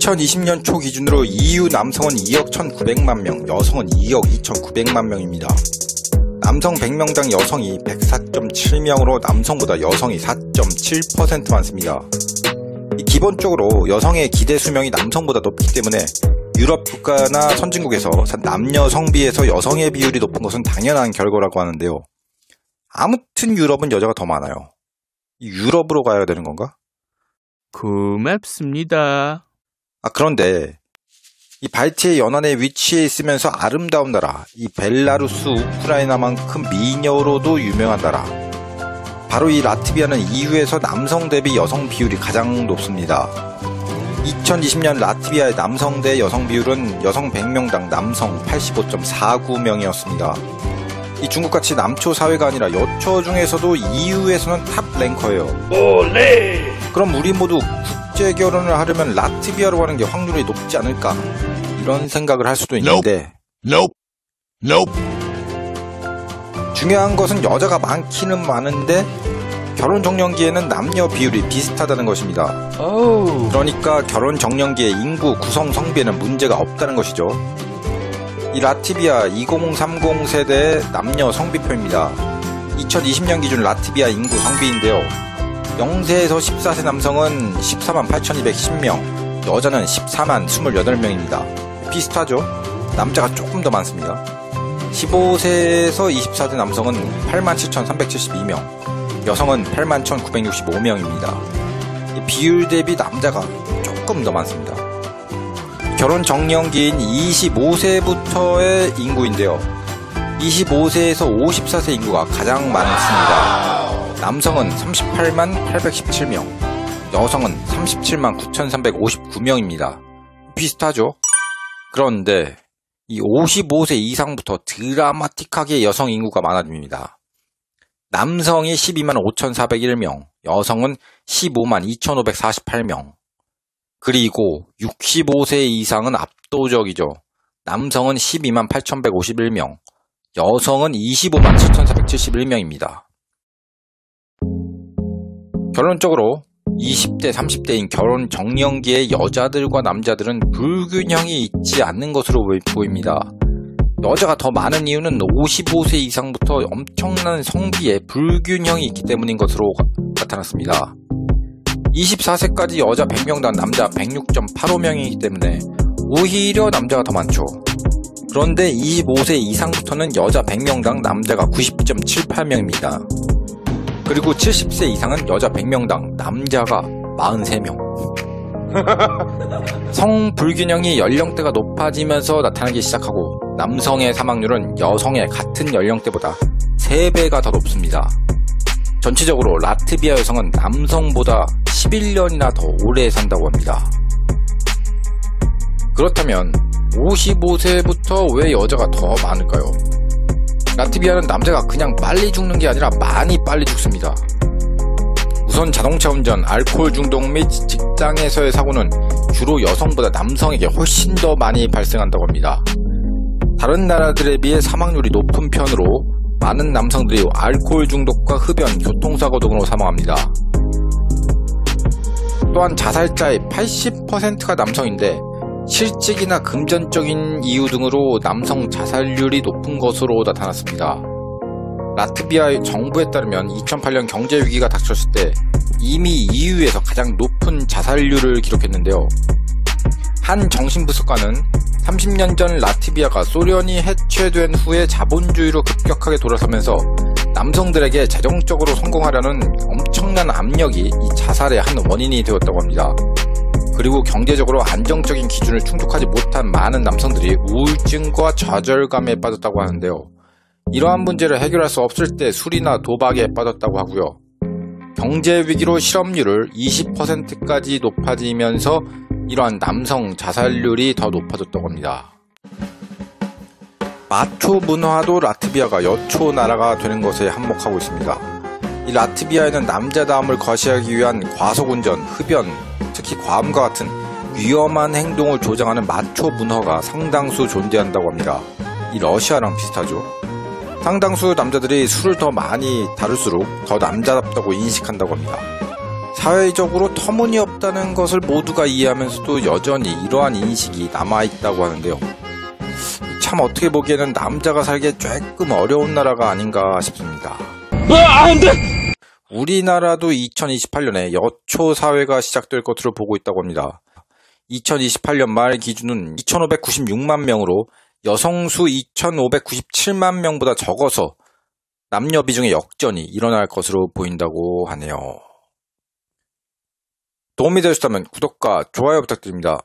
2020년 초 기준으로 EU 남성은 2억 1,900만 명, 여성은 2억 2,900만 명입니다. 남성 100명당 여성이 104.7명으로 남성보다 여성이 4.7% 많습니다. 기본적으로 여성의 기대 수명이 남성보다 높기 때문에 유럽 국가나 선진국에서 남녀 성비에서 여성의 비율이 높은 것은 당연한 결과라고 하는데요. 아무튼 유럽은 여자가 더 많아요. 유럽으로 가야 되는 건가? 고맙습니다. 그런데 이 발트해 연안에 위치해 있으면서 아름다운 나라, 이 벨라루스, 우크라이나만큼 미녀로도 유명한 나라, 바로 이 라트비아는 EU에서 남성 대비 여성 비율이 가장 높습니다. 2020년 라트비아의 남성 대 여성 비율은 여성 100명당 남성 85.49명이었습니다. 이 중국같이 남초 사회가 아니라 여초 중에서도 EU에서는 탑 랭커예요. 올레! 그럼 우리 모두 국제 결혼을 하려면 라트비아로 가는 게 확률이 높지 않을까? 이런 생각을 할 수도 있는데 중요한 것은 여자가 많기는 많은데 결혼 적령기에는 남녀 비율이 비슷하다는 것입니다. 그러니까 결혼 적령기의 인구 구성 성비에는 문제가 없다는 것이죠. 이 라트비아 2030 세대의 남녀 성비표입니다. 2020년 기준 라트비아 인구 성비인데요. 0세에서 14세 남성은 14만 8,210명, 여자는 14만 28명입니다. 비슷하죠? 남자가 조금 더 많습니다. 15세에서 24세 남성은 8만 7,372명, 여성은 8만 1,965명입니다. 비율 대비 남자가 조금 더 많습니다. 결혼 적령기인 25세부터의 인구인데요. 25세에서 54세 인구가 가장 많습니다. 남성은 38만 817명, 여성은 37만 9,359명입니다. 비슷하죠? 그런데 이 55세 이상부터 드라마틱하게 여성 인구가 많아집니다. 남성이 12만 5,401명, 여성은 15만 2,548명. 그리고 65세 이상은 압도적이죠. 남성은 12만 8,151명, 여성은 25만 7,471명입니다. 결론적으로 20대, 30대인 결혼 적령기의 여자들과 남자들은 불균형이 있지 않는 것으로 보입니다. 여자가 더 많은 이유는 55세 이상부터 엄청난 성비에 불균형이 있기 때문인 것으로 나타났습니다. 24세까지 여자 100명당 남자 106.85명이기 때문에 오히려 남자가 더 많죠. 그런데 25세 이상부터는 여자 100명당 남자가 90.78명입니다. 그리고 70세 이상은 여자 100명당 남자가 43명. 성불균형이 연령대가 높아지면서 나타나기 시작하고 남성의 사망률은 여성의 같은 연령대보다 3배가 더 높습니다. 전체적으로 라트비아 여성은 남성보다 11년이나 더 오래 산다고 합니다. 그렇다면 55세부터 왜 여자가 더 많을까요? 라트비아는 남자가 그냥 빨리 죽는 게 아니라 많이 빨리 죽습니다. 우선 자동차 운전, 알코올 중독 및 직장에서의 사고는 주로 여성보다 남성에게 훨씬 더 많이 발생한다고 합니다. 다른 나라들에 비해 사망률이 높은 편으로 많은 남성들이 알코올 중독과 흡연, 교통사고 등으로 사망합니다. 또한 자살자의 80%가 남성인데 실직이나 금전적인 이유 등으로 남성 자살률이 높은 것으로 나타났습니다. 라트비아 정부에 따르면 2008년 경제위기가 닥쳤을 때 이미 EU에서 가장 높은 자살률을 기록했는데요. 한 정신분석가는 30년 전 라트비아가 소련이 해체된 후에 자본주의로 급격하게 돌아서면서 남성들에게 재정적으로 성공하려는 엄청난 압력이 이 자살의 한 원인이 되었다고 합니다. 그리고 경제적으로 안정적인 기준을 충족하지 못한 많은 남성들이 우울증과 좌절감에 빠졌다고 하는데요. 이러한 문제를 해결할 수 없을 때 술이나 도박에 빠졌다고 하고요. 경제 위기로 실업률을 20%까지 높아지면서 이러한 남성 자살률이 더 높아졌다고 합니다. 마초 문화도 라트비아가 여초 나라가 되는 것에 한몫하고 있습니다. 이 라트비아에는 남자다움을 과시하기 위한 과속운전, 흡연, 특히 과음과 같은 위험한 행동을 조장하는 마초 문화가 상당수 존재한다고 합니다. 이 러시아랑 비슷하죠. 상당수 남자들이 술을 더 많이 다룰수록 더 남자답다고 인식한다고 합니다. 사회적으로 터무니없다는 것을 모두가 이해하면서도 여전히 이러한 인식이 남아있다고 하는데요. 참 어떻게 보기에는 남자가 살기에 조금 어려운 나라가 아닌가 싶습니다. 안 돼! 우리나라도 2028년에 여초 사회가 시작될 것으로 보고 있다고 합니다. 2028년 말 기준은 2,596만 명으로 여성수 2,597만 명보다 적어서 남녀 비중의 역전이 일어날 것으로 보인다고 하네요. 도움이 되셨다면 구독과 좋아요 부탁드립니다.